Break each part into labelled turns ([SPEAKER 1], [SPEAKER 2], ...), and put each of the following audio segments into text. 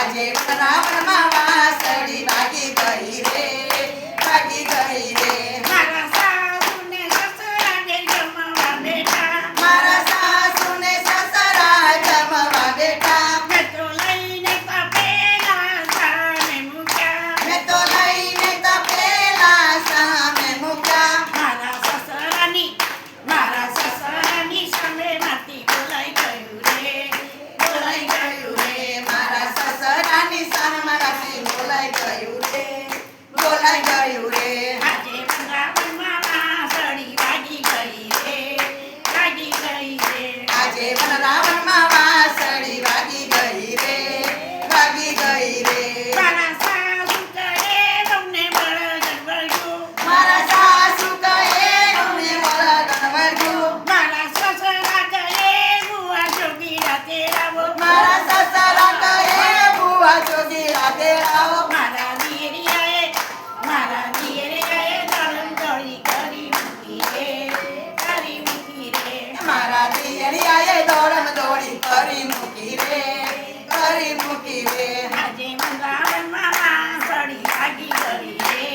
[SPEAKER 1] આજે વનરાવનમાં વાસળી વાગી ગઈ રે, વાગી ગઈ રે.
[SPEAKER 2] મારા સાસુને સસરાને જમવા બેઠા,
[SPEAKER 1] મારા સાસુને સસરા જમવા બેઠા.
[SPEAKER 2] મેં તો લઈને તપેલા સામે મૂક્યા,
[SPEAKER 1] મેં તો લઈને તપેલા સામે મૂક્યા.
[SPEAKER 2] મારા સસરાની સામે માંથી બોલાઈ ગયું રે, બોલાઈ ગયું રે.
[SPEAKER 1] મારા સસરાની સામેથી બોલાઈ ગયું રે, બોલાઈ ગયું રે.
[SPEAKER 2] આજે વનરાવનમાં વાસળી વાગી ગઈ રે, વાગી ગઈ રે.
[SPEAKER 1] આજે વનરાવનમાં વાસળી વાગી ગઈ રે, વાગી ગઈ રે.
[SPEAKER 2] મારા સાસુ કહે તમને બળગન વળગ્યું,
[SPEAKER 1] મારા સાસુ કહે અમને વળગણ વર્ગ્યું.
[SPEAKER 2] મારા સસરા કહે બુઆ જોગીરા તેરાવો,
[SPEAKER 1] મારા સસરા કહે બુઆ જોગીરા તેડાવો.
[SPEAKER 2] મારા દિયરિયાએ ધરમ દોડી કરી મૂકી રે, કરી મૂકી રે.
[SPEAKER 1] મારા દિયરિયાએ દોડમ દોડી કરી મૂકી રે, કરી મૂકી રે.
[SPEAKER 2] આજે વનરાવનમાં વાસળી વાગી ગઈ રે,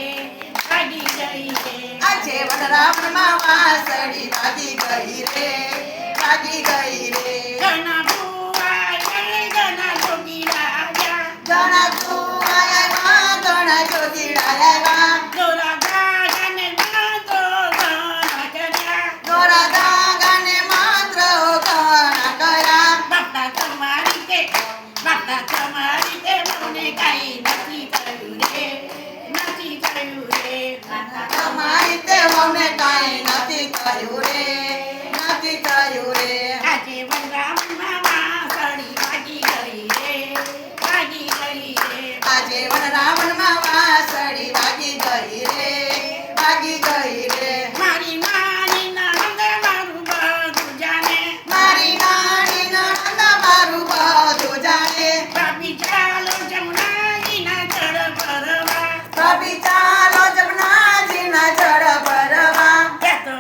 [SPEAKER 2] વાગી ગઈ રે.
[SPEAKER 1] આજે વનરાવનમાં વાસળી વાગી ગઈ રે, વાગી ગઈ રે.
[SPEAKER 2] ઘણા બુઆએ ઘણા જોગીરા આવ્યા,
[SPEAKER 1] ઘણા કુવા આવ્યા, ઘણા જોગીડા આવ્યા.
[SPEAKER 2] દોરા ગાગાને વાંધો ઘણા કર્યા,
[SPEAKER 1] દોરા દાગાને મંત્ર ઘણા કર્યા.
[SPEAKER 2] બાપા તમારી તે મને કાંઈ નથી થયું રે, નથી થયું રે.
[SPEAKER 1] તમારી તે અમને કાંઈ નથી થયું રે, નથી થયું રે.
[SPEAKER 2] આજે વનરાવનમાં વાસળી વાગી ગઈ રે, વાગી ગઈ રે.
[SPEAKER 1] આજે વનરાવનમાં વાસળી વાગી ગઈ રે, વાગી ગઈ રે.
[SPEAKER 2] મારી નાની નણંદ મારું બધું જાણે,
[SPEAKER 1] મારી નાની નણંદ મારું બધું જાણે.
[SPEAKER 2] ભાભી ચાલો જમનાજીના જળ ભરવા,
[SPEAKER 1] ભાભી ચાલો જમનાજીના જળ ભરવા.
[SPEAKER 2] ત્યાં તો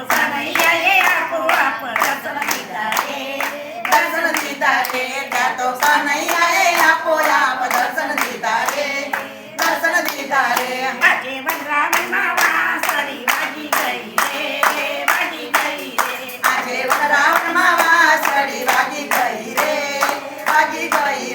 [SPEAKER 2] કનૈયાએ આપોઆપ દર્શન દીધા રે,
[SPEAKER 1] દર્શન દીધા રે, ત્યાં તો કનૈયાએ આપોઆપ દર્શન દીધા રે, દર્શન દીધા રે.
[SPEAKER 2] આજે વનરાવનમાં વાસળી વાગી ગઈ રે, વાગી ગઈ રે.
[SPEAKER 1] આજે વનરાવનમાં વાસળી વાગી ગઈ રે, વાગી ગઈ